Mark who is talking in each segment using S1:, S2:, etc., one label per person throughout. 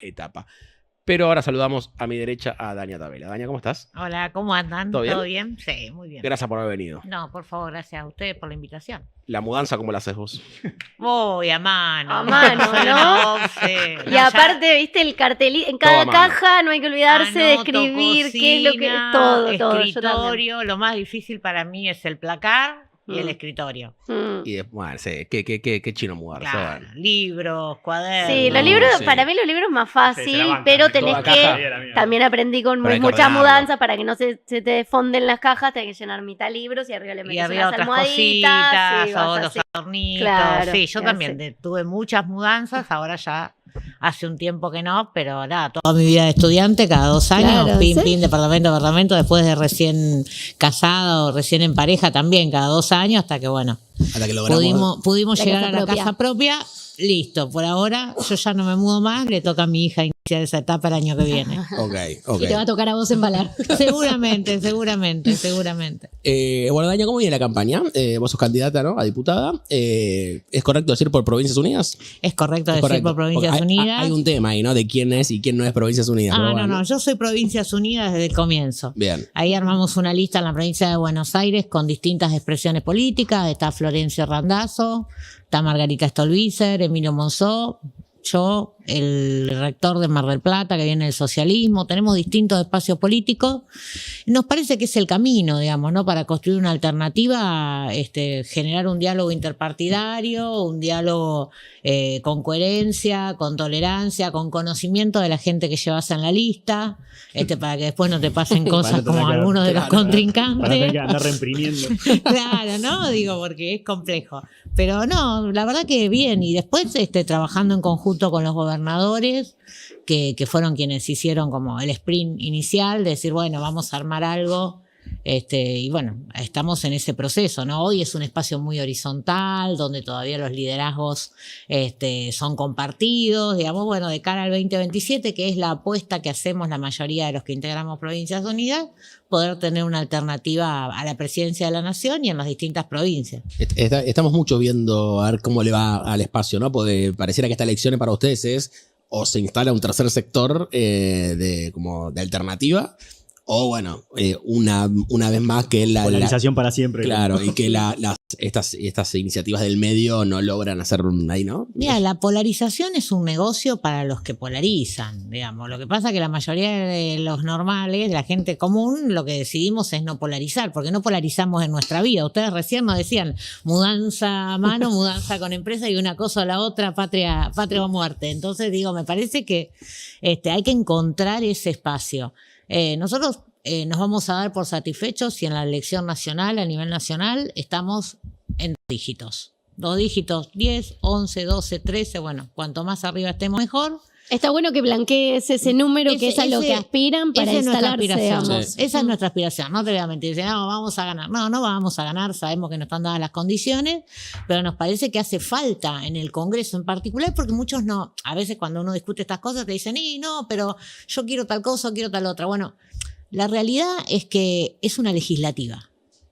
S1: etapa. Pero ahora saludamos a mi derecha a Dania Tabela. Dania, ¿cómo estás?
S2: Hola, ¿cómo andan?
S1: ¿Todo bien?
S2: Sí, muy bien.
S1: Gracias por haber venido.
S2: No, por favor, gracias a ustedes por la invitación.
S1: ¿La mudanza cómo la haces vos?
S2: Voy a mano.
S3: A mano,
S2: Soy
S3: ¿no?
S2: una obse.
S3: Y
S2: No,
S3: aparte, viste, el cartelito, en
S1: Todo a
S3: cada
S1: mano.
S3: caja no hay que olvidarse de
S2: anoto,
S3: escribir qué es lo que...
S2: cocina,
S3: Todo, yo también.
S2: escritorio. Lo más difícil para mí es el placar y el
S3: Mm.
S2: escritorio.
S1: Y después, bueno, sí, qué chino mudarse.
S2: Claro,
S1: Bueno.
S2: libros, cuadernos.
S3: Sí, los libros,
S1: sí.
S3: para mí los libros es más
S4: Sí,
S3: fácil,
S4: se la bancan,
S3: pero
S4: toda
S3: tenés
S1: caja.
S3: que... También aprendí con
S1: Pero hay que
S3: muchas
S1: ordenarlo.
S3: mudanzas para que no se te desfonden las cajas, tenés que llenar mitad libros y arriba le
S2: Y
S3: metes
S2: arriba
S3: unas
S2: otras
S3: almohaditas.
S2: cositas,
S3: Sí,
S2: o
S3: vas
S2: los
S3: así.
S2: adornitos.
S3: Claro,
S2: sí, yo
S3: y
S2: también
S3: así.
S2: tuve muchas mudanzas, ahora ya hace un tiempo que no, pero nada, toda mi vida de estudiante, cada 2 años,
S3: Claro,
S2: pin,
S3: ¿sí?
S2: pin, departamento, después de recién casada o recién en pareja también, cada 2 años, hasta que bueno,
S1: Hasta que logramos.
S2: pudimos
S3: La
S2: llegar
S3: casa
S2: a la
S3: propia.
S2: casa propia. Listo, por ahora yo ya no me mudo más, le toca a mi hija iniciar esa etapa el año que viene.
S1: Ok.
S3: Y te va a tocar a vos embalar.
S2: seguramente.
S1: Bueno, Dania, ¿cómo viene la campaña? Vos sos candidata, ¿no? A diputada. ¿Es correcto decir por Provincias Unidas?
S2: Es correcto
S1: Es
S2: decir
S1: correcto.
S2: por Provincias
S1: Porque
S2: Unidas.
S1: Hay un tema ahí, ¿no? De quién es y quién no es Provincias Unidas. pero bueno.
S2: No, yo soy Provincias Unidas desde el comienzo.
S1: Bien.
S2: Ahí armamos una lista en la provincia de Buenos Aires con distintas expresiones políticas. Está Florencio Randazzo, está Margarita Stolbizer, Emilio Monzó, yo, el rector de Mar del Plata, que viene del socialismo. Tenemos distintos espacios políticos. Nos parece que es el camino, digamos, ¿no? Para construir una alternativa, generar un diálogo interpartidario, un diálogo con coherencia, con tolerancia, con conocimiento de la gente que llevas en la lista, para que después no te pasen cosas como algunos de los contrincantes.
S4: Para tener que andar reimprimiendo.
S2: Claro, ¿no? Digo, porque es complejo. Pero no, la verdad que bien. Y después trabajando en conjunto con los gobernadores, que fueron quienes hicieron como el sprint inicial, de decir, bueno, vamos a armar algo. Y bueno, estamos en ese proceso, ¿no? Hoy es un espacio muy horizontal, donde todavía los liderazgos son compartidos, digamos, bueno, de cara al 2027, que es la apuesta que hacemos la mayoría de los que integramos Provincias Unidas, poder tener una alternativa a la presidencia de la Nación y en las distintas provincias.
S1: Estamos mucho viendo a ver cómo le va al espacio, ¿no? Porque pareciera que esta elección para ustedes es o se instala un tercer sector de alternativa, o bueno, una vez más que
S4: Polarización para siempre.
S1: Claro, y que estas iniciativas del medio no logran hacer ahí, ¿no?
S2: Mira, la polarización es un negocio para los que polarizan, digamos. Lo que pasa es que la mayoría de los normales, de la gente común, lo que decidimos es no polarizar, porque no polarizamos en nuestra vida. Ustedes recién nos decían mudanza a mano, mudanza con empresa y una cosa o la otra, patria o muerte. Entonces, digo, me parece que hay que encontrar ese espacio. Nosotros nos vamos a dar por satisfechos si en la elección nacional, a nivel nacional, estamos en 2 dígitos, 10, 11, 12, 13, bueno, cuanto más arriba estemos mejor.
S3: Está bueno que blanquees ese número, que es a lo que aspiran para
S2: esa es nuestra
S3: instalarse,
S2: aspiración.
S3: digamos.
S1: Sí.
S2: Esa es nuestra aspiración, no te voy a mentir, no, vamos a ganar. No vamos a ganar, sabemos que no están dadas las condiciones, pero nos parece que hace falta en el Congreso en particular, porque muchos no, a veces cuando uno discute estas cosas te dicen, no, pero yo quiero tal cosa, quiero tal otra. Bueno, la realidad es que es una legislativa.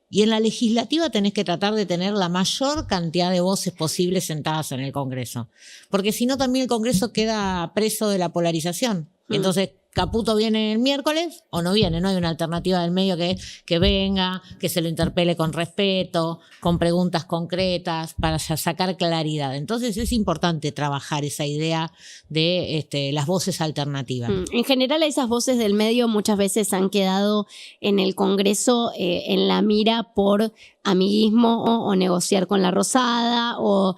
S2: Y en la legislativa tenés que tratar de tener la mayor cantidad de voces posibles sentadas en el Congreso. Porque si no, también el Congreso queda preso de la polarización. Entonces, Caputo viene el miércoles o no viene, no hay una alternativa del medio que venga, que se lo interpele con respeto, con preguntas concretas, para sacar claridad. Entonces es importante trabajar esa idea de las voces alternativas.
S3: En general, esas voces del medio muchas veces han quedado en el Congreso en la mira por amiguismo o negociar con la Rosada o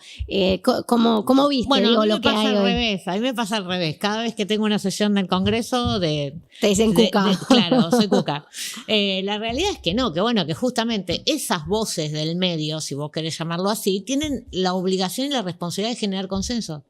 S3: ¿cómo viste?
S2: Bueno,
S3: Digo,
S2: a mí
S3: lo
S2: me
S3: que
S2: pasa
S3: hay
S2: al
S3: hoy.
S2: revés, a mí me pasa al revés. Cada vez que tengo una sesión del Congreso
S3: Te dicen cuca.
S2: claro, soy cuca. La realidad es que no, que bueno, que justamente esas voces del medio, si vos querés llamarlo así, tienen la obligación y la responsabilidad de generar consenso.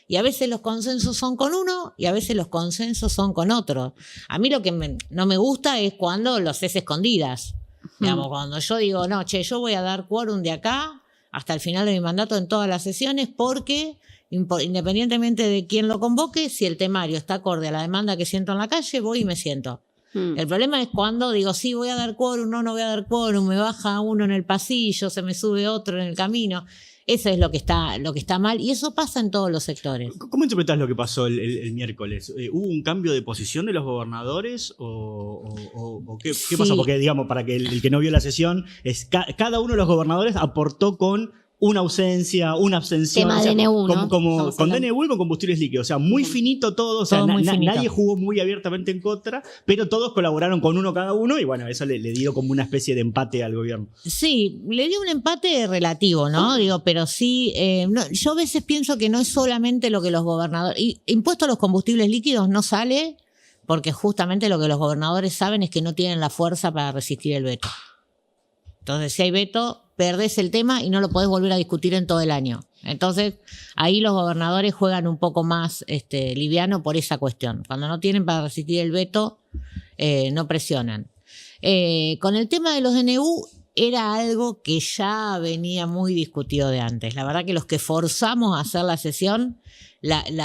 S2: Y a veces los consensos son con uno y a veces los consensos son con otro. A mí lo que no me gusta es cuando los haces escondidas. Digamos, cuando yo digo, no, yo voy a dar quórum de acá hasta el final de mi mandato en todas las sesiones porque, independientemente de quién lo convoque, si el temario está acorde a la demanda que siento en la calle, voy y me siento. El problema es cuando digo, sí, voy a dar quórum, no voy a dar quórum, me baja uno en el pasillo, se me sube otro en el camino. Eso es lo que está mal y eso pasa en todos los sectores.
S4: ¿Cómo interpretás lo que pasó el miércoles? ¿Hubo un cambio de posición de los gobernadores o qué
S2: Sí.
S4: pasó? Porque, digamos, para que el que no vio la sesión, cada uno de los gobernadores aportó con una ausencia, una abstención.
S3: Tema DNU, ¿no?
S4: Como
S3: Estamos
S4: con
S3: hablando.
S4: DNU y con combustibles líquidos. O sea, muy finito todo. O sea,
S2: Todo muy finito.
S4: nadie jugó muy abiertamente en contra, pero todos colaboraron con uno cada uno y bueno, eso le dio como una especie de empate al gobierno.
S2: Sí, le dio un empate relativo, ¿no? Pero sí, yo a veces pienso que no es solamente lo que los gobernadores... Impuesto a los combustibles líquidos no sale porque justamente lo que los gobernadores saben es que no tienen la fuerza para resistir el veto. Entonces, si hay veto, perdés el tema y no lo podés volver a discutir en todo el año. Entonces, ahí los gobernadores juegan un poco más liviano por esa cuestión. Cuando no tienen para resistir el veto, no presionan. Con el tema de los DNU, era algo que ya venía muy discutido de antes. La verdad que los que forzamos a hacer la sesión,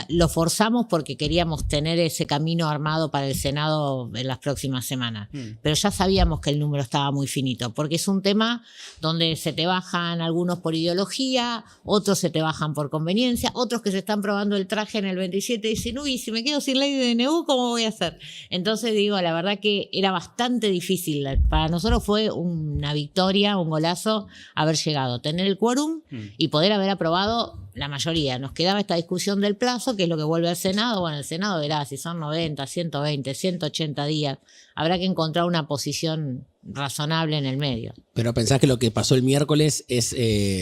S2: lo forzamos porque queríamos tener ese camino armado para el Senado en las próximas semanas. Pero ya sabíamos que el número estaba muy finito, porque es un tema donde se te bajan algunos por ideología, otros se te bajan por conveniencia, otros que se están probando el traje en el 27 dicen, uy, si me quedo sin ley de DNU, ¿cómo voy a hacer? Entonces digo, la verdad que era bastante difícil. Para nosotros fue una victoria, un golazo haber llegado, tener el quórum y poder haber aprobado la mayoría. Nos quedaba esta discusión del plazo, que es lo que vuelve al Senado. Bueno, el Senado verá si son 90, 120, 180 días. Habrá que encontrar una posición razonable en el medio.
S1: Pero pensás que lo que pasó el miércoles es,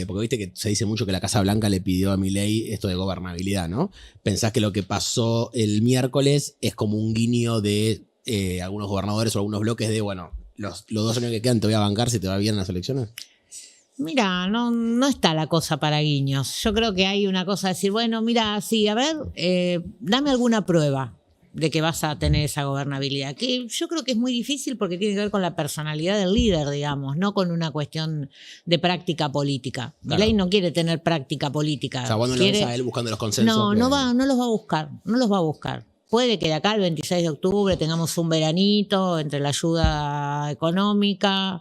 S1: porque viste que se dice mucho que la Casa Blanca le pidió a Milei esto de gobernabilidad, ¿no? Pensás que lo que pasó el miércoles es como un guiño de algunos gobernadores o algunos bloques de, bueno, los 2 años que quedan te voy a bancar si te va bien en las elecciones.
S2: Mira, no está la cosa para guiños. Yo creo que hay una cosa de decir, bueno, mira, sí, a ver, dame alguna prueba de que vas a tener esa gobernabilidad. Que yo creo que es muy difícil porque tiene que ver con la personalidad del líder, digamos, no con una cuestión de práctica política.
S1: Claro.
S2: Milei no quiere tener práctica política.
S1: O sea, vos no lo ves a él buscando los consensos.
S2: No los va a buscar. Puede que de acá al 26 de octubre tengamos un veranito entre la ayuda económica,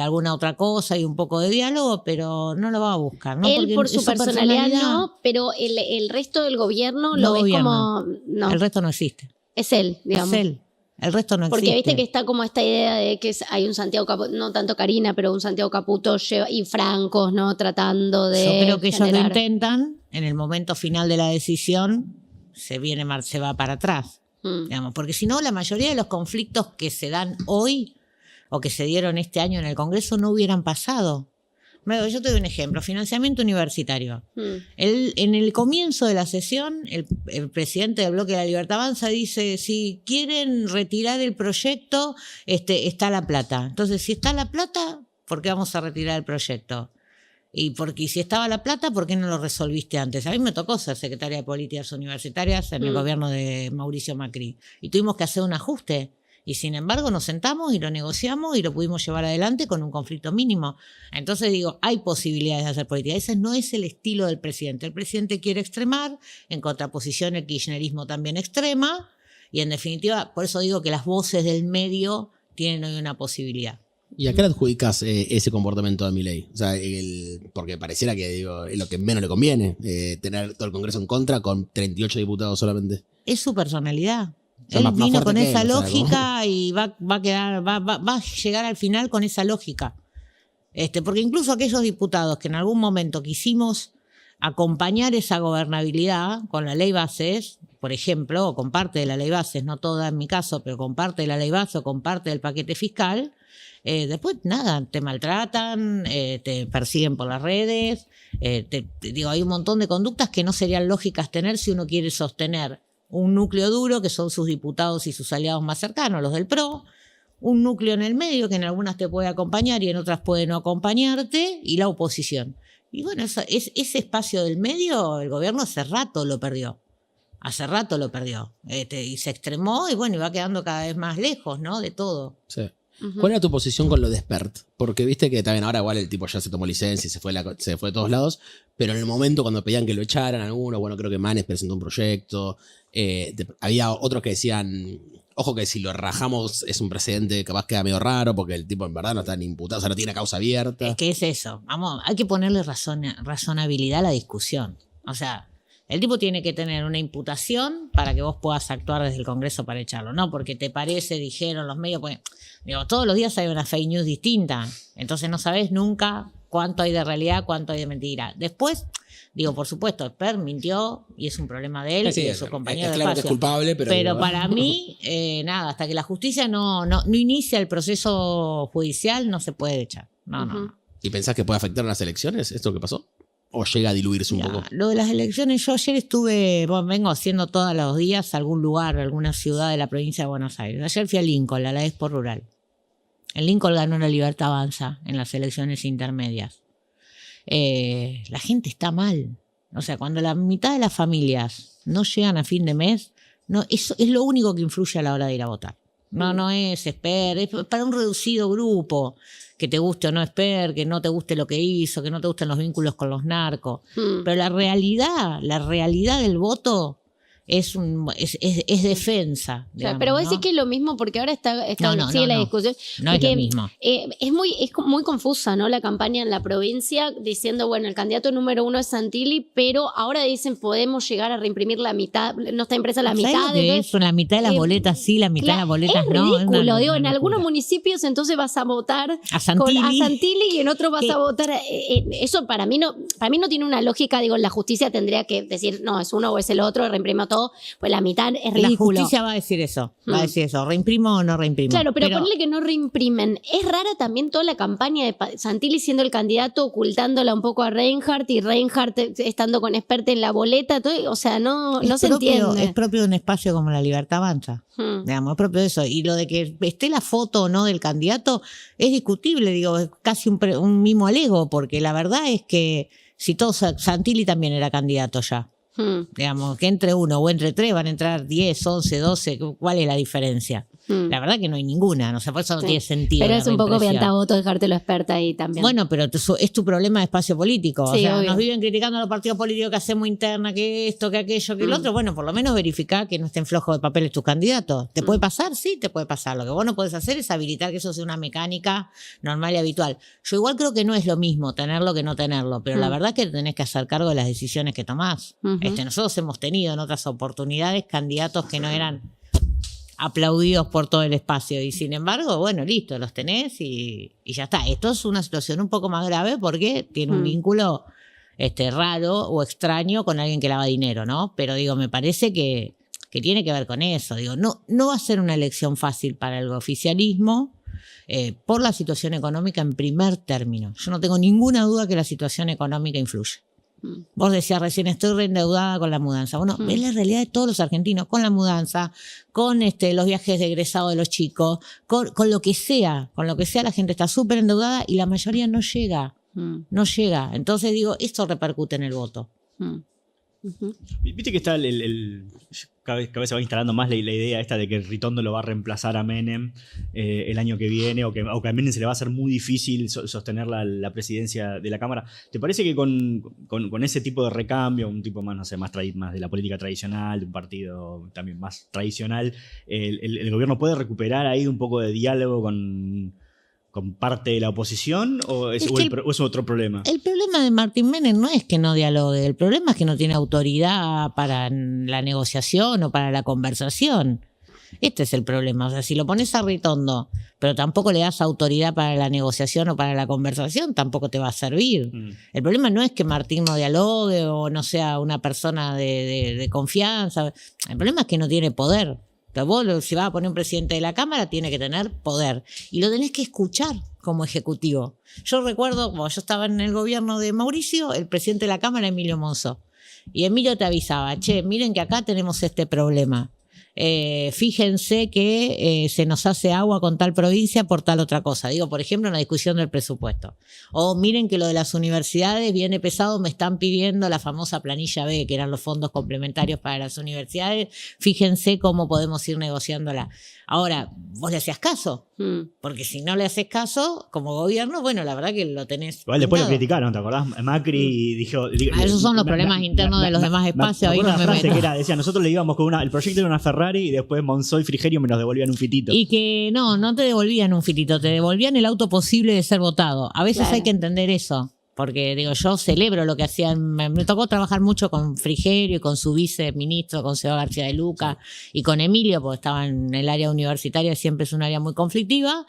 S2: alguna otra cosa y un poco de diálogo, pero no lo va a buscar, ¿no?
S3: Él
S2: Porque
S3: por su
S2: es
S3: personalidad no, pero el resto del gobierno
S2: No
S3: lo ves
S2: gobierna.
S3: como... No,
S2: El resto no existe.
S3: es él, digamos.
S2: Es él. El resto no
S3: Porque
S2: existe.
S3: viste que está como esta idea de que hay un Santiago Caputo, no tanto Karina, pero un Santiago Caputo y francos, ¿no? Tratando de
S2: Yo creo que ellos lo
S3: generar-
S2: intentan, en el momento final de la decisión se va para atrás.
S3: Mm.
S2: Digamos, porque si no, la mayoría de los conflictos que se dan hoy o que se dieron este año en el Congreso no hubieran pasado. Yo te doy un ejemplo, financiamiento universitario. En el comienzo de la sesión, el presidente del Bloque de la Libertad Avanza dice, si quieren retirar el proyecto, está la plata. Entonces, si está la plata, ¿por qué vamos a retirar el proyecto? Porque si estaba la plata, ¿por qué no lo resolviste antes? A mí me tocó ser secretaria de Políticas Universitarias en el gobierno de Mauricio Macri. Y tuvimos que hacer un ajuste. Y sin embargo nos sentamos y lo negociamos y lo pudimos llevar adelante con un conflicto mínimo. Entonces digo, hay posibilidades de hacer política. Ese no es el estilo del presidente. El presidente quiere extremar, en contraposición el kirchnerismo también extrema. Y en definitiva, por eso digo que las voces del medio tienen hoy una posibilidad.
S1: ¿Y a qué le adjudicas ese comportamiento de Milei? O sea, porque pareciera que es lo que menos le conviene, tener todo el Congreso en contra con 38 diputados solamente.
S2: Es su personalidad.
S1: O sea,
S2: Él
S1: más
S2: vino
S1: fuerte
S2: con
S1: que
S2: esa
S1: él, o sea,
S2: lógica y va a llegar al final con esa lógica. Porque incluso aquellos diputados que en algún momento quisimos acompañar esa gobernabilidad con la ley bases, por ejemplo, o con parte de la ley bases, no toda en mi caso, pero con parte de la ley base o con parte del paquete fiscal, después nada, te maltratan, te persiguen por las redes, digo, hay un montón de conductas que no serían lógicas tener si uno quiere sostener un núcleo duro, que son sus diputados y sus aliados más cercanos, los del PRO, un núcleo en el medio, que en algunas te puede acompañar y en otras puede no acompañarte, y la oposición. Y bueno, ese espacio del medio, el gobierno hace rato lo perdió. Y se extremó y bueno, y va quedando cada vez más lejos, ¿no? De todo.
S1: Sí. ¿Cuál era tu posición con lo de Spert? Porque viste que también ahora igual el tipo ya se tomó licencia y se fue de todos lados, pero en el momento cuando pedían que lo echaran algunos, bueno, creo que Manes presentó un proyecto, había otros que decían, Ojo que si lo rajamos es un precedente capaz queda medio raro porque el tipo en verdad no está ni imputado, o sea, no tiene causa abierta.
S2: Es que es eso. Vamos, hay que ponerle razonabilidad a la discusión. O sea, el tipo tiene que tener una imputación para que vos puedas actuar desde el Congreso para echarlo, ¿no? Porque te parece, dijeron los medios, pues, digo, todos los días hay una fake news distinta. Entonces no sabés nunca cuánto hay de realidad, cuánto hay de mentira. Después, digo, por supuesto, Esper mintió y es un problema de él y de sus compañeros de
S1: claro que es
S2: espacio.
S1: culpable, pero
S2: Para mí, nada, hasta que la justicia no inicia el proceso judicial, no se puede echar. No.
S1: ¿Y pensás que puede afectar a las elecciones esto que pasó? ¿O llega a diluirse un
S2: Mira,
S1: poco?
S2: lo de las elecciones, yo ayer vengo haciendo todos los días algún lugar, alguna ciudad de la provincia de Buenos Aires. Ayer fui a Lincoln, a la Expo Rural. En Lincoln ganó la Libertad Avanza en las elecciones intermedias. La gente está mal. O sea, cuando la mitad de las familias no llegan a fin de mes, eso es lo único que influye a la hora de ir a votar. No es Esper, es para un reducido grupo, que te guste o no Esper, que no te guste lo que hizo, que no te gusten los vínculos con los narcos. Pero la realidad del voto es defensa.
S3: Digamos, pero vos decís que es lo mismo porque ahora sigue la discusión.
S2: No es lo mismo.
S3: Es muy confusa, ¿no? La campaña en la provincia diciendo, bueno, el candidato número 1 es Santilli, pero ahora dicen podemos llegar a reimprimir la mitad, no está impresa la mitad.
S2: De eso, la mitad de las boletas sí, la mitad de las boletas no.
S3: Es ridículo, digo, en algunos municipios entonces vas a votar
S2: a Santilli
S3: y en otros vas a votar. Eso para mí no tiene una lógica, digo, la justicia tendría que decir, no, es uno o es el otro, reimprima todo. Pues la mitad es ridículo.
S2: La justicia va a decir eso. ¿Reimprimo o no reimprimo?
S3: Claro, pero ponle que no reimprimen. Es rara también toda la campaña de Santilli siendo el candidato, ocultándola un poco a Reinhardt y Reinhardt estando con Espert en la boleta. Todo, o sea, no se entiende.
S2: Es propio de un espacio como la Libertad Avanza. Digamos, es propio de eso. Y lo de que esté la foto o no del candidato es discutible, digo, es casi un mimo al ego, porque la verdad es que si Santilli también era candidato ya. Digamos, que entre uno o entre tres van a entrar 10, 11, 12, ¿cuál es la diferencia? La verdad que no hay ninguna, no sé, por eso no tiene sentido.
S3: Pero es un poco piantavoto dejártelo experta ahí también.
S2: Bueno, pero es tu problema de espacio político.
S3: Sí,
S2: o sea,
S3: obvio.
S2: nos viven criticando a los partidos políticos que hacemos interna, que esto, que aquello, que el otro. Bueno, por lo menos verificar que no estén flojos de papeles tus candidatos. ¿Te puede pasar? Sí, te puede pasar. Lo que vos no podés hacer es habilitar que eso sea una mecánica normal y habitual. Yo igual creo que no es lo mismo tenerlo que no tenerlo, pero la verdad es que tenés que hacer cargo de las decisiones que tomás. Nosotros hemos tenido en otras oportunidades candidatos que no eran aplaudidos por todo el espacio y sin embargo, bueno, listo, los tenés y ya está. Esto es una situación un poco más grave porque tiene un vínculo raro o extraño con alguien que lava dinero, ¿no? Pero digo, me parece que tiene que ver con eso. Digo, no va a ser una elección fácil para el oficialismo por la situación económica en primer término. Yo no tengo ninguna duda que la situación económica influye. Vos decías recién, estoy reendeudada con la mudanza. Bueno, es la realidad de todos los argentinos, con la mudanza, con los viajes de egresado de los chicos, con lo que sea, la gente está súper endeudada y la mayoría no llega. No llega. Entonces digo, esto repercute en el voto.
S4: Viste que está cada vez se va instalando más la idea esta de que Ritondo lo va a reemplazar a Menem el año que viene, o que a Menem se le va a hacer muy difícil sostener la presidencia de la Cámara. ¿Te parece que con ese tipo de recambio, un tipo más, no sé, más de la política tradicional, de un partido también más tradicional, el gobierno puede recuperar ahí un poco de diálogo con parte de la oposición o es otro problema?
S2: El problema de Martín Menem no es que no dialogue, el problema es que no tiene autoridad para la negociación o para la conversación. Este es el problema. O sea, si lo pones a Ritondo, pero tampoco le das autoridad para la negociación o para la conversación, tampoco te va a servir. El problema no es que Martín no dialogue o no sea una persona de confianza. El problema es que no tiene poder. Pero vos, si vas a poner un presidente de la Cámara, tiene que tener poder. Y lo tenés que escuchar como ejecutivo. Yo recuerdo, como yo estaba en el gobierno de Mauricio, el presidente de la Cámara, Emilio Monzó. Y Emilio te avisaba, miren que acá tenemos este problema. Fíjense que se nos hace agua con tal provincia por tal otra cosa. Digo, por ejemplo, en la discusión del presupuesto. O miren que lo de las universidades viene pesado, me están pidiendo la famosa planilla B, que eran los fondos complementarios para las universidades. Fíjense cómo podemos ir negociándola. Ahora, vos le hacías caso, porque si no le haces caso, como gobierno, bueno, la verdad que lo tenés.
S4: Igual después lo
S2: pintado.
S4: criticaron, ¿te acordás? Macri dijo...
S2: Esos son los problemas internos de los demás espacios, ahí no me
S4: frase
S2: meto.
S4: que era, decía, nosotros le íbamos con el proyecto era una Ferrari y después Monzó y Frigerio me nos devolvían un fitito.
S2: Y que no te devolvían un fitito, te devolvían el auto posible de ser votado. A veces
S3: Claro.
S2: hay que entender eso. Porque digo, yo celebro lo que hacían, me tocó trabajar mucho con Frigerio y con su viceministro, con Seba García de Luca y con Emilio, porque estaba en el área universitaria, siempre es un área muy conflictiva.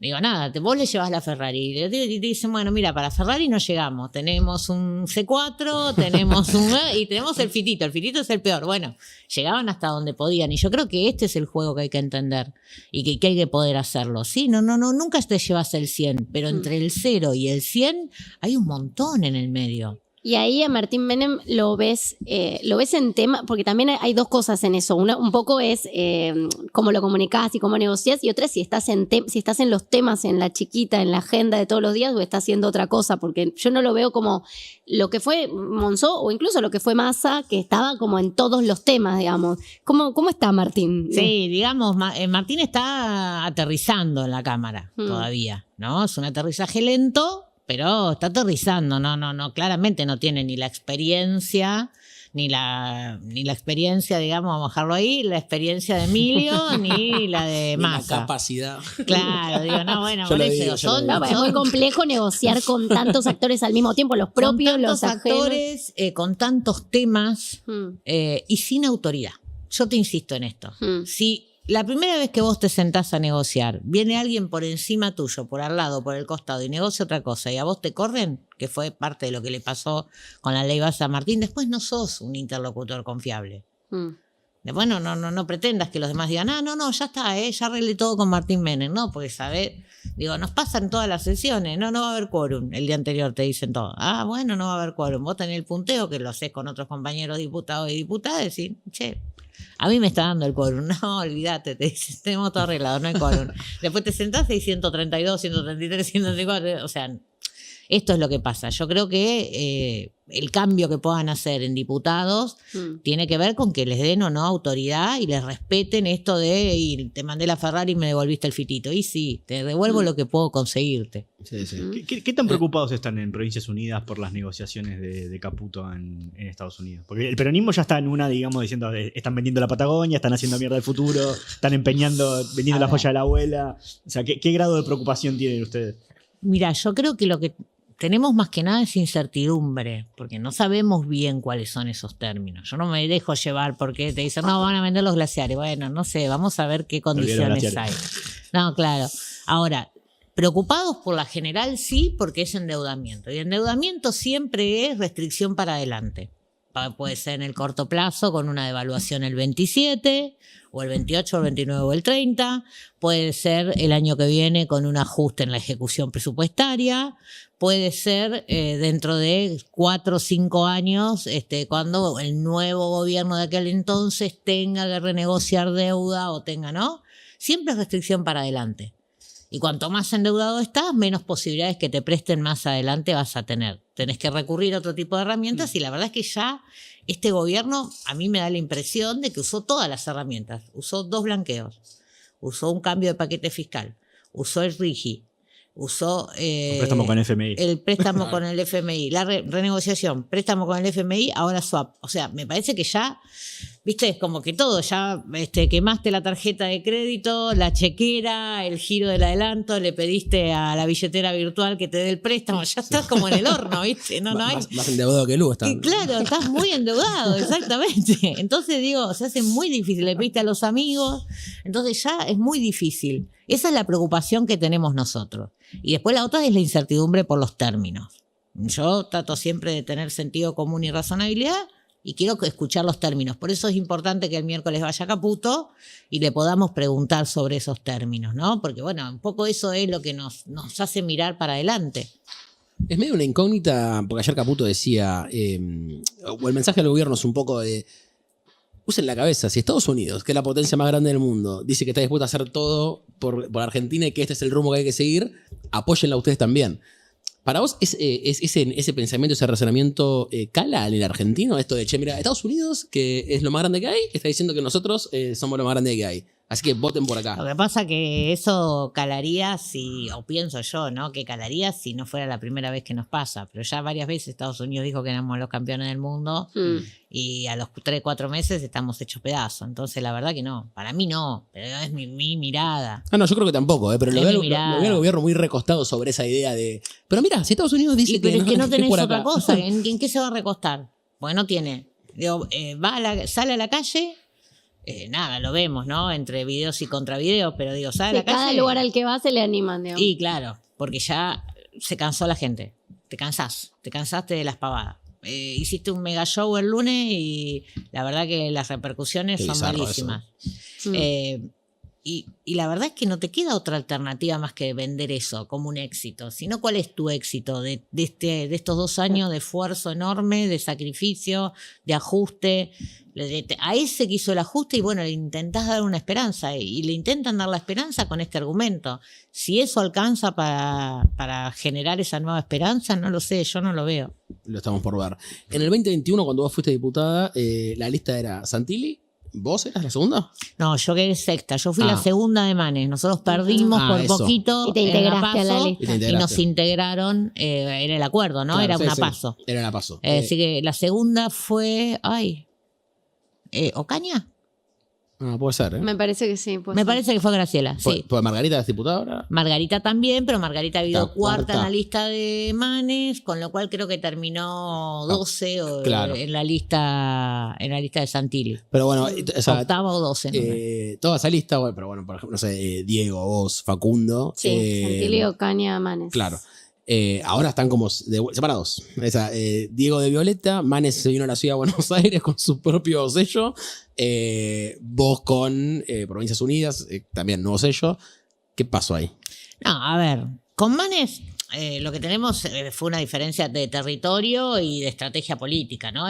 S2: Digo, nada, vos le llevas la Ferrari y te dicen, bueno, mira, para Ferrari no llegamos, tenemos un C4, tenemos y tenemos el fitito es el peor. Bueno, llegaban hasta donde podían y yo creo que este es el juego que hay que entender y que hay que poder hacerlo. Sí, nunca te llevas el 100, pero entre el 0 y el 100 hay un montón en el medio.
S3: Y ahí a Martín Menem lo ves en tema, porque también hay dos cosas en eso. Una, un poco es cómo lo comunicás y cómo negociás, y otra es si estás en los temas, en la chiquita, en la agenda de todos los días, o estás haciendo otra cosa, porque yo no lo veo como lo que fue Monzó o incluso lo que fue Massa, que estaba como en todos los temas, digamos. ¿Cómo está Martín?
S2: Sí, digamos, Martín está aterrizando en la Cámara todavía, ¿no? Es un aterrizaje lento, pero está aterrizando, no, claramente no tiene ni la experiencia, digamos, vamos a dejarlo ahí, la experiencia de Emilio, ni la de
S1: Ni la
S2: Massa.
S1: capacidad.
S2: Claro, digo, no, bueno,
S1: Yo
S2: por
S1: lo
S2: eso,
S1: digo, yo lo
S2: son,
S1: digo.
S3: No, es muy complejo negociar con tantos actores al mismo tiempo, los propios,
S2: con
S3: los
S2: tantos
S3: ajenos.
S2: actores, con tantos temas y sin autoridad. Yo te insisto en esto. Si la primera vez que vos te sentás a negociar, viene alguien por encima tuyo, por al lado, por el costado, y negocia otra cosa, y a vos te corren, que fue parte de lo que le pasó con la ley Basa Martín, después no sos un interlocutor confiable. Después no pretendas que los demás digan, no, ya está, ya arreglé todo con Martín Menem. No, porque sabés, digo, nos pasan todas las sesiones, no va a haber quórum. El día anterior te dicen todo. Bueno, no va a haber quórum. Vos tenés el punteo, que lo hacés con otros compañeros diputados y diputadas, y che, a mí me está dando el quórum. No, olvídate, te dicen, tenemos todo arreglado, no hay quórum. Después te sentás y hay 132, 133, 134, o sea, esto es lo que pasa. Yo creo que el cambio que puedan hacer en diputados tiene que ver con que les den o no autoridad y les respeten esto de y te mandé la Ferrari y me devolviste el fitito. Y sí, te devuelvo lo que puedo conseguirte.
S1: Sí, sí.
S4: ¿Qué tan preocupados están en Provincias Unidas por las negociaciones de Caputo en Estados Unidos? Porque el peronismo ya está en una, digamos, diciendo están vendiendo la Patagonia, están haciendo mierda el futuro, están vendiendo la joya de la abuela. O sea, ¿qué grado de preocupación tienen ustedes?
S2: Mira, yo creo que lo que tenemos más que nada es incertidumbre, porque no sabemos bien cuáles son esos términos. Yo no me dejo llevar porque te dicen, no, van a vender los glaciares. Bueno, no sé, vamos a ver qué condiciones hay. No, claro. Ahora, preocupados por la general sí, porque es endeudamiento. Y endeudamiento siempre es restricción para adelante. Puede ser en el corto plazo con una devaluación el 27, o el 28, o el 29, o el 30. Puede ser el año que viene con un ajuste en la ejecución presupuestaria. Puede ser dentro de 4 o 5 años, cuando el nuevo gobierno de aquel entonces tenga que renegociar deuda o tenga, ¿no? Siempre es restricción para adelante. Y cuanto más endeudado estás, menos posibilidades que te presten más adelante vas a tener. Tenés que recurrir a otro tipo de herramientas y la verdad es que ya este gobierno a mí me da la impresión de que usó todas las herramientas. Usó 2 blanqueos, usó un cambio de paquete fiscal, usó el RIGI, usó
S4: Un préstamo con FMI.
S2: el préstamo con el FMI, la renegociación, préstamo con el FMI, ahora swap. O sea, me parece que ya, viste, es como que todo, ya quemaste la tarjeta de crédito, la chequera, el giro del adelanto, le pediste a la billetera virtual que te dé el préstamo, ya estás como en el horno, viste, no hay.
S1: Más endeudado que Lu está.
S2: Claro, estás muy endeudado, exactamente. Entonces digo, se hace muy difícil, le pediste a los amigos, entonces ya es muy difícil. Esa es la preocupación que tenemos nosotros. Y después la otra es la incertidumbre por los términos. Yo trato siempre de tener sentido común y razonabilidad y quiero escuchar los términos. Por eso es importante que el miércoles vaya Caputo y le podamos preguntar sobre esos términos, ¿no? Porque, bueno, un poco eso es lo que nos hace mirar para adelante.
S1: Es medio una incógnita, porque ayer Caputo decía, o el mensaje del gobierno es un poco de, usen la cabeza, si Estados Unidos, que es la potencia más grande del mundo, dice que está dispuesta a hacer todo por Argentina y que este es el rumbo que hay que seguir, apóyenla ustedes también. ¿Para vos ese pensamiento, ese razonamiento cala en el argentino? Esto de, che, mira, Estados Unidos, que es lo más grande que hay, está diciendo que nosotros somos lo más grande que hay. Así que voten por acá.
S2: Lo que pasa que eso calaría o pienso yo, ¿no? Que calaría si no fuera la primera vez que nos pasa. Pero ya varias veces Estados Unidos dijo que éramos los campeones del mundo y a los 3, 4 meses estamos hechos pedazos. Entonces, la verdad que no. Para mí no, pero es mi mirada.
S1: No, yo creo que tampoco, pero lo veo al gobierno muy recostado sobre esa idea de... Pero mira, si Estados Unidos dice
S2: pero es que no tenés
S1: por
S2: otra
S1: acá.
S2: cosa. ¿En qué se va a recostar? Porque no tiene. Digo, sale a la calle... nada, lo vemos, ¿no? Entre videos y contravideos, pero digo, ¿sabes la calle?
S3: Cada lugar al que va se le animan, digamos.
S2: Y claro, porque ya se cansó la gente. Te cansaste de las pavadas. Hiciste un mega show el lunes y la verdad que las repercusiones son malísimas. Y la verdad es que no te queda otra alternativa más que vender eso como un éxito. Sino, ¿cuál es tu éxito de estos 2 años de esfuerzo enorme, de sacrificio, de ajuste? A ese que hizo el ajuste y bueno, le intentás dar una esperanza y le intentan dar la esperanza con este argumento. Si eso alcanza para generar esa nueva esperanza, no lo sé, yo no lo veo.
S1: Lo estamos por ver. En el 2021, cuando vos fuiste diputada, la lista era Santilli. ¿Vos eras la segunda?
S2: No, yo quedé sexta. Yo fui la segunda de Manes. Nosotros perdimos por
S1: eso.
S2: poquito.
S3: Y te integraste a la
S2: PASO,
S3: lista.
S2: y nos integraron. Era el acuerdo, ¿no?
S1: Claro,
S2: era
S1: sí,
S2: una
S1: sí.
S2: PASO.
S1: Era la PASO.
S2: Así que la segunda fue... ¿Ocaña?
S1: Puede ser, ¿eh?
S3: Me parece que sí.
S2: Me parece que fue Graciela, sí.
S1: Pues Margarita es diputada ahora.
S2: Margarita también, pero Margarita ha habido
S1: Está
S2: cuarta
S1: cuarta.
S2: en la lista de Manes, con lo cual creo que terminó 12
S1: claro.
S2: en la lista de Santilli.
S1: Pero bueno, o sea,
S2: Octava o 12. No sé.
S1: toda esa lista, bueno, pero bueno, por ejemplo, no sé, Diego, vos, Facundo.
S3: Sí, Santilli, Ocaña, Manes.
S1: Claro. Ahora están como separados. Diego de Violeta, Manes se vino a la ciudad de Buenos Aires con su propio sello. Vos con Provincias Unidas, también nuevo sello. ¿Qué pasó ahí?
S2: No, a ver, con Manes lo que tenemos fue una diferencia de territorio y de estrategia política, ¿no?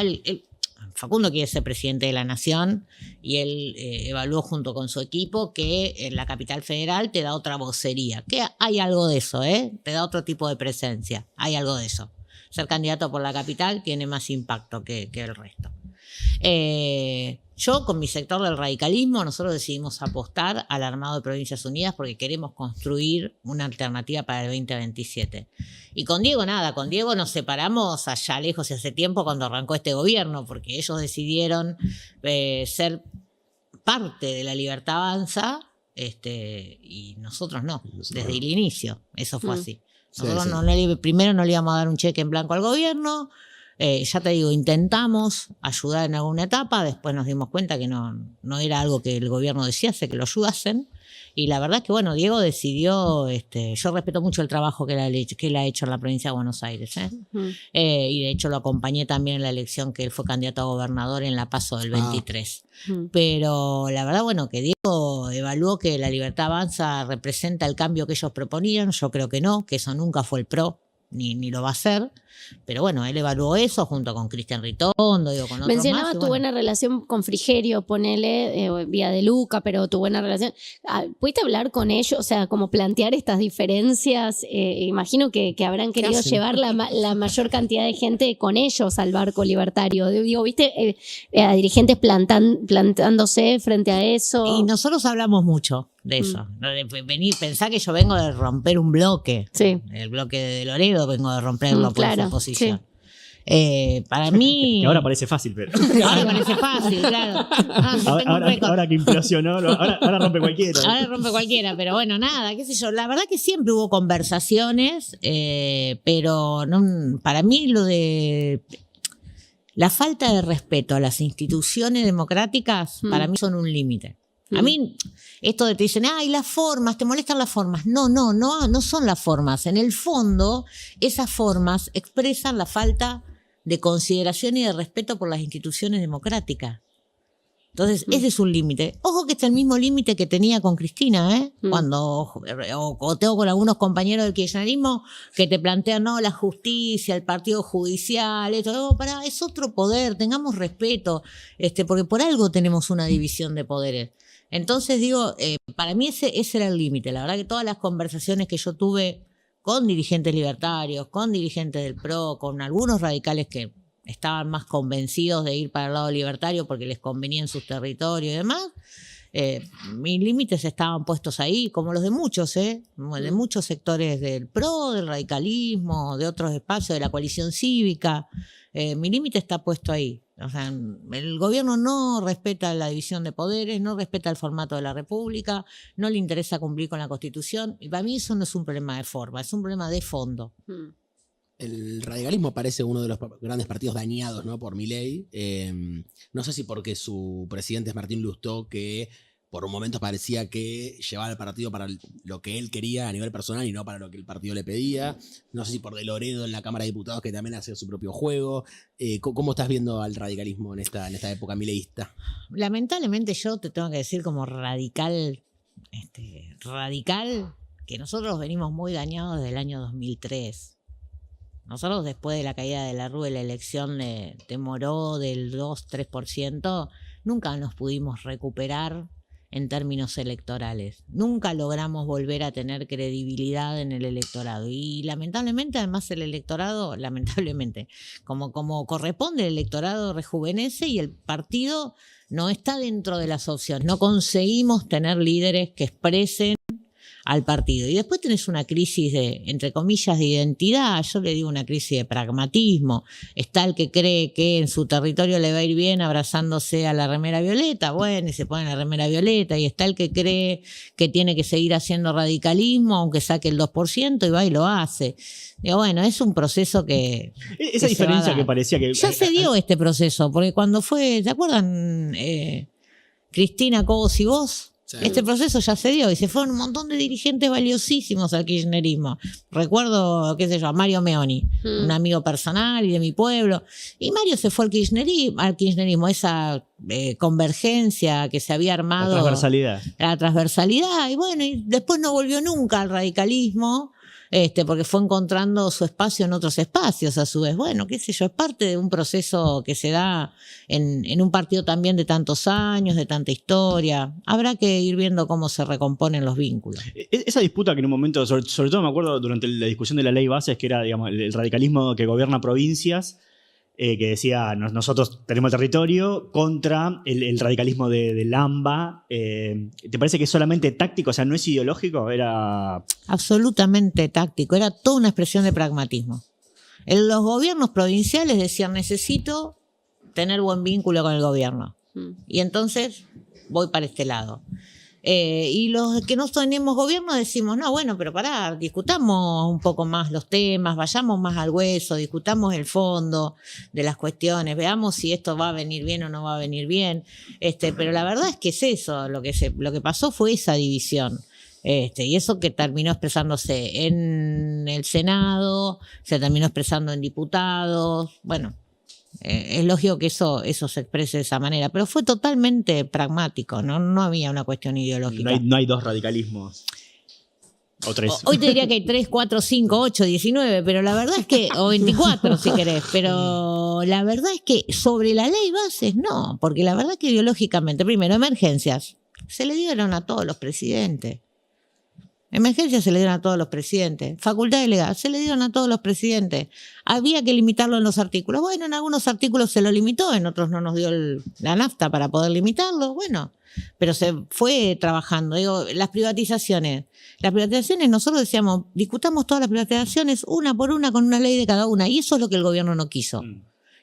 S2: Facundo quiere ser presidente de la nación y él evaluó junto con su equipo que en la capital federal te da otra vocería. Que hay algo de eso, te da otro tipo de presencia, hay algo de eso. Ser candidato por la capital tiene más impacto que el resto. Yo, con mi sector del radicalismo, nosotros decidimos apostar al armado de Provincias Unidas porque queremos construir una alternativa para el 2027. Y con Diego nada, con Diego nos separamos allá lejos y hace tiempo cuando arrancó este gobierno, porque ellos decidieron ser parte de la Libertad Avanza y nosotros no, desde el inicio, eso fue así. Nosotros primero no le íbamos a dar un cheque en blanco al gobierno. Ya te digo, intentamos ayudar en alguna etapa, después nos dimos cuenta que no era algo que el gobierno desease que lo ayudasen. Y la verdad es que, bueno, Diego decidió, yo respeto mucho el trabajo que él ha hecho en la provincia de Buenos Aires. Y de hecho lo acompañé también en la elección que él fue candidato a gobernador en la PASO del 23. Pero la verdad, bueno, que Diego evaluó que la Libertad Avanza representa el cambio que ellos proponían. Yo creo que no, que eso nunca fue el PRO. Ni lo va a hacer, pero bueno, él evaluó eso junto con Cristian Ritondo, con otros
S3: Mencionaba
S2: más,
S3: tu buena relación con Frigerio, ponele, vía de Luca, pero tu buena relación. ¿Pudiste hablar con ellos? O sea, como plantear estas diferencias. Imagino que habrán querido llevar la mayor cantidad de gente con ellos al barco libertario. Digo, ¿viste a dirigentes plantándose frente a eso?
S2: Y nosotros hablamos mucho de eso. Pensá que yo vengo de romper un bloque.
S3: Sí.
S2: El bloque de Loredo vengo de romperlo por esa posición.
S3: Sí.
S2: Para mí...
S4: Que ahora parece fácil, pero...
S2: Ahora parece fácil, claro.
S4: Ahora que implosionó, ahora rompe cualquiera.
S2: Ahora rompe cualquiera, pero bueno, nada, qué sé yo. La verdad que siempre hubo conversaciones, pero para mí lo de... La falta de respeto a las instituciones democráticas, para mí son un límite. A mí, esto de te dicen, ay, las formas, te molestan las formas. No son las formas. En el fondo, esas formas expresan la falta de consideración y de respeto por las instituciones democráticas. Entonces, ese es un límite. Ojo que este es el mismo límite que tenía con Cristina, cuando, o tengo con algunos compañeros del kirchnerismo que te plantean, no, la justicia, el partido judicial, esto, es otro poder, tengamos respeto, porque por algo tenemos una división de poderes. Entonces digo, para mí ese era el límite. La verdad que todas las conversaciones que yo tuve con dirigentes libertarios, con dirigentes del PRO, con algunos radicales que estaban más convencidos de ir para el lado libertario porque les convenía en sus territorios y demás, Mis límites estaban puestos ahí, como los de muchos, de muchos sectores del PRO, del radicalismo, de otros espacios, de la coalición cívica. Mi límite está puesto ahí. O sea, el gobierno no respeta la división de poderes, no respeta el formato de la República, no le interesa cumplir con la Constitución. Y para mí eso no es un problema de forma, es un problema de fondo.
S1: El radicalismo parece uno de los grandes partidos dañados, ¿no?, por Milei. No sé si porque su presidente es Martín Lustó, que por un momento parecía que llevaba el partido para lo que él quería a nivel personal y no para lo que el partido le pedía. No sé si por De Loredo en la Cámara de Diputados, que también hace su propio juego. ¿Cómo estás viendo al radicalismo en esta época mileísta?
S2: Lamentablemente yo te tengo que decir como radical, que nosotros venimos muy dañados desde el año 2003. Nosotros después de la caída de la Rúa y la elección de Moró del 2-3%, nunca nos pudimos recuperar en términos electorales. Nunca logramos volver a tener credibilidad en el electorado. Y lamentablemente, además, el electorado, como corresponde, el electorado rejuvenece y el partido no está dentro de las opciones. No conseguimos tener líderes que expresen al partido. Y después tenés una crisis de, entre comillas, de identidad, yo le digo una crisis de pragmatismo. Está el que cree que en su territorio le va a ir bien abrazándose a la remera violeta, bueno, y se pone la remera violeta, y está el que cree que tiene que seguir haciendo radicalismo, aunque saque el 2%, y va y lo hace. Digo, bueno, es un proceso que...
S4: Esa diferencia que parecía que...
S2: Ya se dio este proceso, porque cuando fue, ¿te acuerdan? Cristina, Cobos y vos. Sí. Este proceso ya se dio y se fueron un montón de dirigentes valiosísimos al kirchnerismo. Recuerdo, qué sé yo, a Mario Meoni, un amigo personal y de mi pueblo. Y Mario se fue al kirchnerismo, esa convergencia que se había armado. La transversalidad. Y bueno, y después no volvió nunca al radicalismo. Porque fue encontrando su espacio en otros espacios a su vez. Bueno, qué sé yo, es parte de un proceso que se da en un partido también de tantos años, de tanta historia. Habrá que ir viendo cómo se recomponen los vínculos.
S4: Esa disputa que en un momento, sobre todo me acuerdo durante la discusión de la ley bases, que era, digamos, el radicalismo que gobierna provincias, que decía, nosotros tenemos el territorio, contra el radicalismo del AMBA. ¿Te parece que es solamente táctico? O sea, ¿no es ideológico? Era...
S2: Absolutamente táctico. Era toda una expresión de pragmatismo. Los gobiernos provinciales decían, necesito tener buen vínculo con el gobierno. Y entonces voy para este lado. Y los que no tenemos gobierno decimos, no, bueno, pero pará, discutamos un poco más los temas, vayamos más al hueso, discutamos el fondo de las cuestiones, veamos si esto va a venir bien o no va a venir bien. Pero la verdad es que es eso, lo que pasó fue esa división. Y eso que terminó expresándose en el Senado, se terminó expresando en diputados, bueno. Es lógico que eso se exprese de esa manera, pero fue totalmente pragmático, no había una cuestión ideológica.
S4: No hay dos radicalismos. O tres.
S2: Hoy te diría que hay 3, 4, 5, 8, 19, pero la verdad es que, o 24 si querés, pero la verdad es que sobre la ley bases no, porque la verdad es que ideológicamente, primero, emergencias, se le dieron a todos los presidentes. Emergencias se le dieron a todos los presidentes. Facultad delegada se le dieron a todos los presidentes. Había que limitarlo en los artículos. Bueno, en algunos artículos se lo limitó, en otros no nos dio la nafta para poder limitarlo. Bueno, pero se fue trabajando. Digo, las privatizaciones nosotros decíamos, discutamos todas las privatizaciones una por una con una ley de cada una. Y eso es lo que el gobierno no quiso.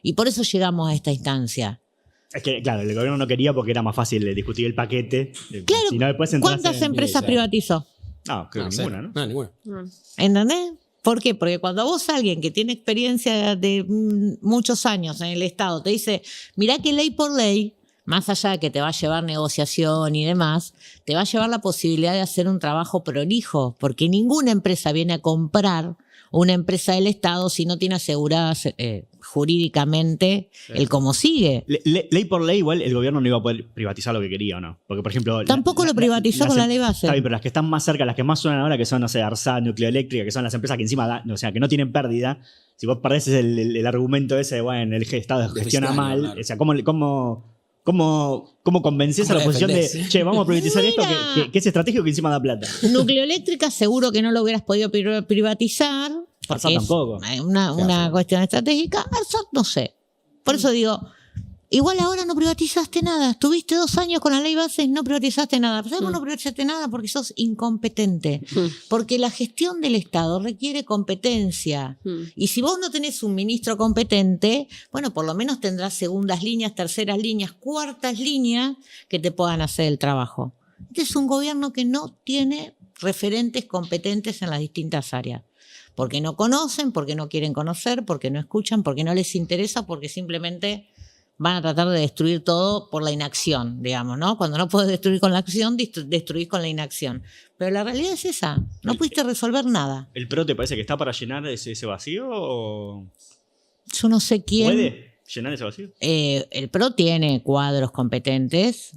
S2: Y por eso llegamos a esta instancia.
S4: Es que, claro, el gobierno no quería porque era más fácil discutir el paquete.
S2: Claro,
S4: si no, después
S2: ¿cuántas empresas privatizó?
S4: No, creo que ninguna, ¿no?
S1: No, ninguna.
S2: ¿Entendés? ¿Por qué? Porque cuando vos alguien que tiene experiencia de muchos años en el Estado te dice, mirá que ley por ley, más allá de que te va a llevar negociación y demás, te va a llevar la posibilidad de hacer un trabajo prolijo, porque ninguna empresa viene a comprar una empresa del Estado si no tiene aseguradas jurídicamente el cómo sigue.
S4: Ley por ley, igual el gobierno no iba a poder privatizar lo que quería o no. Porque, por ejemplo...
S2: Tampoco lo privatizó con la ley base.
S4: Está bien, pero las que están más cerca, las que más suenan ahora, que son, no sé, Arsat, Nucleoeléctrica, que son las empresas que encima dan, o sea, que no tienen pérdida. Si vos perdés el argumento ese de, bueno, el Estado gestiona mal. Claro. O sea, ¿cómo convences a la oposición de, che, vamos a privatizar esto que es estratégico que encima da plata?
S2: Nucleoeléctrica seguro que no lo hubieras podido privatizar. Porque
S4: Arsat tampoco.
S2: Es una cuestión estratégica. Arsat no sé. Por eso digo, Igual ahora no privatizaste nada. Estuviste 2 años con la ley base y no privatizaste nada. ¿Sabes por qué no privatizaste nada? Porque sos incompetente. Porque la gestión del Estado requiere competencia. Y si vos no tenés un ministro competente, bueno, por lo menos tendrás segundas líneas, terceras líneas, cuartas líneas que te puedan hacer el trabajo. Este es un gobierno que no tiene referentes competentes en las distintas áreas. Porque no conocen, porque no quieren conocer, porque no escuchan, porque no les interesa, porque simplemente van a tratar de destruir todo por la inacción, digamos, ¿no? Cuando no puedes destruir con la acción, destruís con la inacción. Pero la realidad es esa, no pudiste resolver nada.
S4: ¿El PRO te parece que está para llenar ese vacío o
S2: Yo no sé quién...
S4: puede llenar ese vacío?
S2: El PRO tiene cuadros competentes,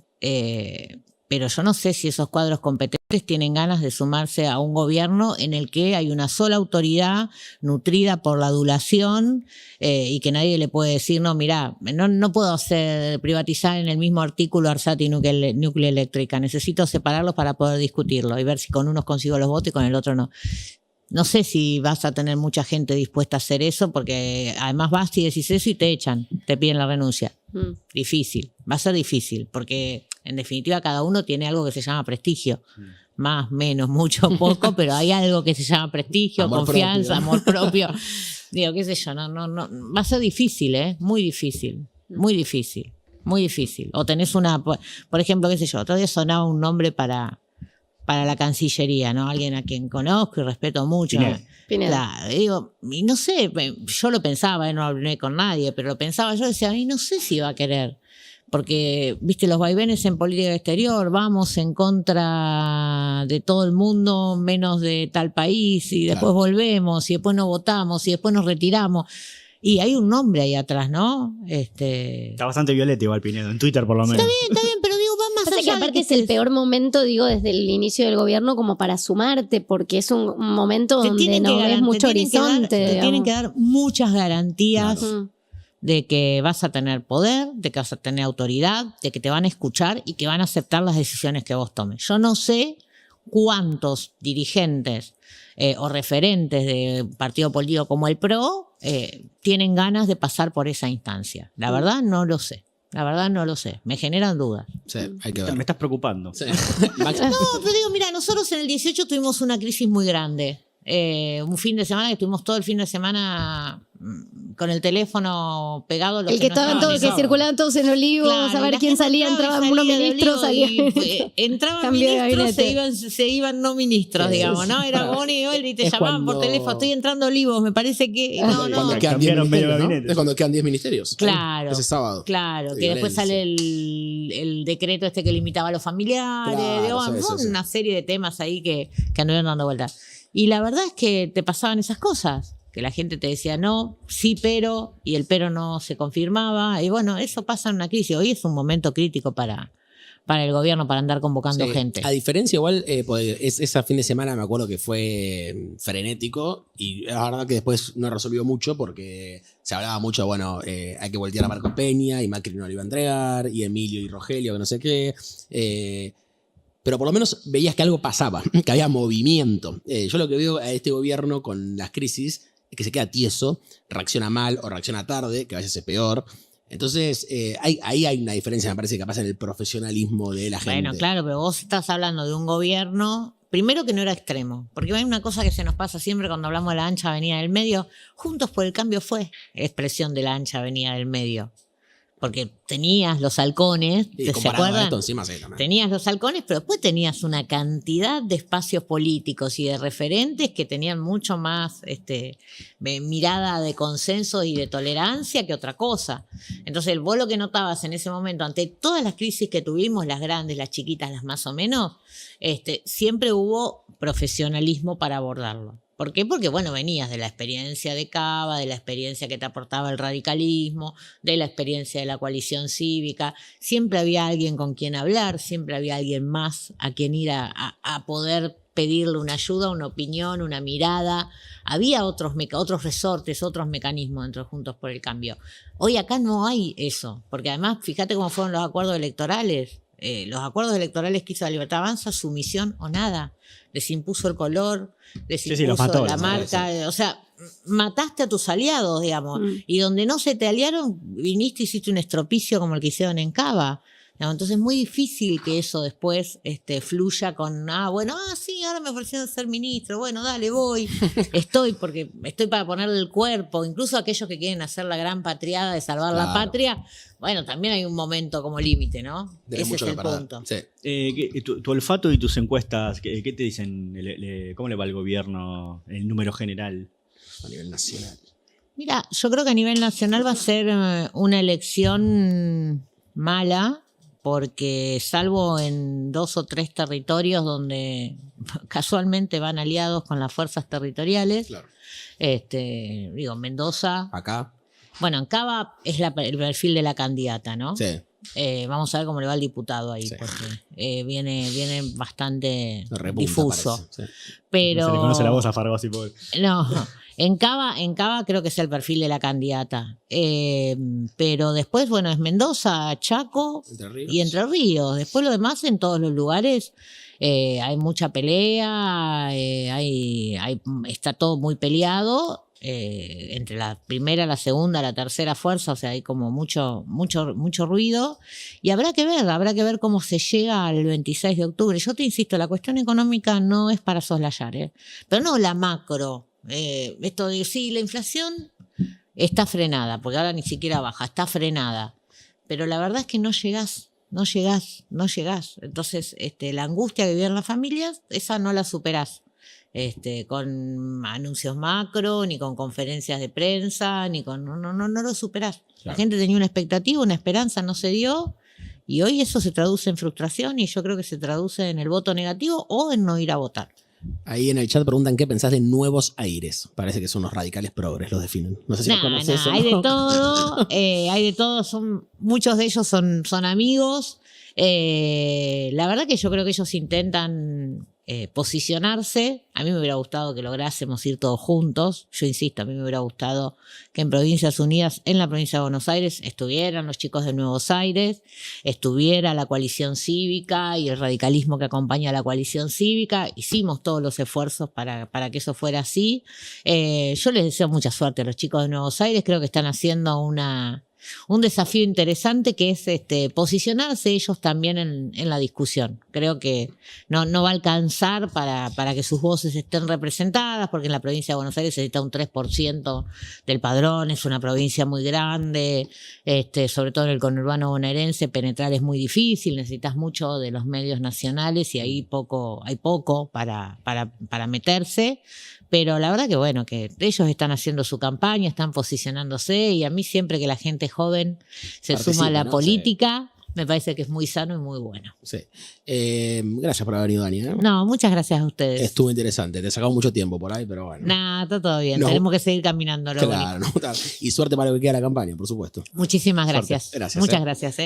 S2: pero yo no sé si esos cuadros competentes tienen ganas de sumarse a un gobierno en el que hay una sola autoridad nutrida por la adulación y que nadie le puede decir, no, mirá, no puedo privatizar en el mismo artículo Arsat y Nuclear Eléctrica, necesito separarlos para poder discutirlo y ver si con unos consigo los votos y con el otro no. No sé si vas a tener mucha gente dispuesta a hacer eso, porque además vas y decís eso y te echan, te piden la renuncia. Difícil, va a ser difícil, porque en definitiva cada uno tiene algo que se llama prestigio. Más, menos, mucho, poco, pero hay algo que se llama prestigio,
S1: Amor
S2: confianza,
S1: propio.
S2: amor propio. Digo, qué sé yo, no, va a ser difícil, muy difícil, muy difícil, muy difícil. O tenés por ejemplo, qué sé yo, otro día sonaba un nombre para la Cancillería, ¿no? Alguien a quien conozco y respeto mucho.
S3: Pineda.
S2: Digo, y no sé, yo lo pensaba, no hablé con nadie, pero lo pensaba, yo decía, y no sé si va a querer. Porque, viste, los vaivenes en política exterior, vamos en contra de todo el mundo, menos de tal país, y después volvemos, y después no votamos, y después nos retiramos. Y hay un nombre ahí atrás, ¿no?
S4: Está bastante violeta igual Pinedo, en Twitter por lo menos.
S2: Está bien, pero digo, va más
S3: Pasa que
S2: allá.
S3: aparte es el peor momento, digo, desde el inicio del gobierno como para sumarte, porque es un momento donde no ves mucho horizonte.
S2: Te tienen que dar muchas garantías
S3: Claro.
S2: de que vas a tener poder, de que vas a tener autoridad, de que te van a escuchar y que van a aceptar las decisiones que vos tomes. Yo no sé cuántos dirigentes o referentes de un partido político como el PRO tienen ganas de pasar por esa instancia. La verdad no lo sé. La verdad no lo sé. Me generan dudas.
S1: Sí, hay que
S4: Me
S1: ver.
S4: estás preocupando.
S1: Sí.
S2: No, pero digo, mira, nosotros en el 18 tuvimos una crisis muy grande. Un fin de semana que estuvimos todo el fin de semana con el teléfono pegado.
S3: El que estaban todos, que circulaban todos en Olivos, a ver quién salía, entraban unos ministros, salían.
S2: Entraban
S3: Cambio de
S2: ministros,
S3: gabinete.
S2: se iban no ministros, digamos, ¿no? Era Bonnie y Joel y te
S1: Es
S2: llamaban por
S1: cuando-
S2: teléfono, estoy entrando a Olivos, me parece que. No,
S1: Cuando
S2: no.
S1: quedan 10
S4: Cambiaron medio
S1: ministerios, ¿no?
S4: gabinete.
S1: Es cuando quedan 10 ministerios.
S2: Claro.
S1: Ese sábado.
S2: Claro,
S1: De
S2: que después
S1: violencia.
S2: sale el decreto este que limitaba a los familiares,
S1: Claro,
S2: digo,
S1: sí,
S2: son
S1: sí, sí.
S2: una serie de temas ahí que anduvieron dando vueltas. Y la verdad es que te pasaban esas cosas, que la gente te decía no, sí, pero, y el pero no se confirmaba. Y bueno, eso pasa en una crisis. Hoy es un momento crítico para el gobierno, para andar convocando
S1: Sí.
S2: gente.
S1: A diferencia, igual, ese fin de semana me acuerdo que fue frenético y la verdad que después no resolvió mucho porque se hablaba mucho, bueno, hay que voltear a Marco Peña y Macri no lo iba a entregar, y Emilio y Rogelio, que no sé qué. Pero por lo menos veías que algo pasaba, que había movimiento. Yo lo que veo a este gobierno con las crisis es que se queda tieso, reacciona mal o reacciona tarde, que a veces es peor. Entonces, ahí hay una diferencia, me parece, que pasa en el profesionalismo de la gente.
S2: Bueno, claro, pero vos estás hablando de un gobierno, primero que no era extremo, porque hay una cosa que se nos pasa siempre cuando hablamos de la ancha avenida del medio, Juntos por el Cambio fue expresión de la ancha avenida del medio, porque tenías los halcones,
S1: Y
S2: ¿se
S1: comparado a
S2: acuerdan?
S1: esto, encima sí, también.
S2: Tenías los halcones, pero después tenías una cantidad de espacios políticos y de referentes que tenían mucho más mirada de consenso y de tolerancia que otra cosa. Entonces, vos lo que notabas en ese momento, ante todas las crisis que tuvimos, las grandes, las chiquitas, las más o menos, siempre hubo profesionalismo para abordarlo. ¿Por qué? Porque, bueno, venías de la experiencia de Cava, de la experiencia que te aportaba el radicalismo, de la experiencia de la coalición cívica. Siempre había alguien con quien hablar, siempre había alguien más a quien ir a poder pedirle una ayuda, una opinión, una mirada. Había otros resortes, otros mecanismos dentro de Juntos por el Cambio. Hoy acá no hay eso, porque además, fíjate cómo fueron los acuerdos electorales. los acuerdos electorales que hizo la Libertad Avanza, sumisión o nada. Les impuso el color, les
S4: Sí, los
S2: impuso
S4: mató,
S2: la marca. O sea, mataste a tus aliados, digamos. Y donde no se te aliaron, viniste y hiciste un estropicio como el que hicieron en Cava. Entonces es muy difícil que eso después fluya con, sí, ahora me ofrecieron ser ministro, bueno, dale, voy, estoy para ponerle el cuerpo, incluso aquellos que quieren hacer la gran patriada de salvar la patria, bueno, también hay un momento como límite, ¿no? Ese es el punto.
S1: Sí.
S4: Tu olfato y tus encuestas, ¿qué te dicen? ¿Cómo le va al gobierno en número general?
S1: A nivel nacional.
S2: Mira, yo creo que a nivel nacional va a ser una elección mala, porque salvo en 2 o 3 territorios donde casualmente van aliados con las fuerzas territoriales,
S1: Claro.
S2: Mendoza.
S1: Acá.
S2: Bueno, en Cava es el perfil de la candidata, ¿no?
S1: Sí.
S2: Vamos a ver cómo le va al diputado ahí,
S1: Sí.
S2: porque viene bastante
S1: Repunta,
S2: difuso.
S1: parece, sí.
S2: Pero
S4: Se le conoce la voz a Fargo así por...
S2: no, en Cava creo que es el perfil de la candidata. Pero después, bueno, es Mendoza, Chaco
S1: Entre Ríos.
S2: y Entre Ríos. Después lo demás, en todos los lugares hay mucha pelea, está todo muy peleado. Entre la primera, la segunda, la tercera fuerza, o sea, hay como mucho ruido. Y habrá que ver cómo se llega al 26 de octubre. Yo te insisto, la cuestión económica no es para soslayar, pero no la macro. Esto de sí, la inflación está frenada, porque ahora ni siquiera baja, está frenada. Pero la verdad es que no llegás. Entonces, la angustia que viven las familias, esa no la superás. Con anuncios macro, ni con conferencias de prensa, ni con. No lo superás. Claro. La gente tenía una expectativa, una esperanza, no se dio. Y hoy eso se traduce en frustración y yo creo que se traduce en el voto negativo o en no ir a votar.
S1: Ahí en el chat preguntan qué pensás de Nuevos Aires. Parece que son unos radicales progres, los definen. No sé si los conoces o no.
S2: Hay de todo. Muchos de ellos son amigos. La verdad que yo creo que ellos intentan posicionarse. A mí me hubiera gustado que lográsemos ir todos juntos. Yo insisto, a mí me hubiera gustado que en Provincias Unidas, en la provincia de Buenos Aires, estuvieran los chicos de Nuevos Aires, estuviera la coalición cívica y el radicalismo que acompaña a la coalición cívica. Hicimos todos los esfuerzos para que eso fuera así. Yo les deseo mucha suerte a los chicos de Nuevos Aires. Creo que están haciendo un desafío interesante que es posicionarse ellos también en la discusión. Creo que no va a alcanzar para que sus voces estén representadas, porque en la provincia de Buenos Aires se necesita un 3% del padrón, es una provincia muy grande, sobre todo en el conurbano bonaerense, penetrar es muy difícil, necesitas mucho de los medios nacionales y hay poco para meterse. Pero la verdad que bueno, que ellos están haciendo su campaña, están posicionándose y a mí siempre que la gente joven se suma a la política, me parece que es muy sano y muy bueno.
S1: Sí. Gracias por haber venido, Dani.
S2: No, muchas gracias a ustedes.
S1: Estuvo interesante, te sacamos mucho tiempo por ahí, pero bueno.
S2: Nada, está todo bien,
S1: No.
S2: tenemos que seguir caminando.
S1: Claro, y suerte para lo que queda la campaña, por supuesto.
S2: Muchísimas gracias.
S1: Suerte. Gracias,
S2: Muchas gracias.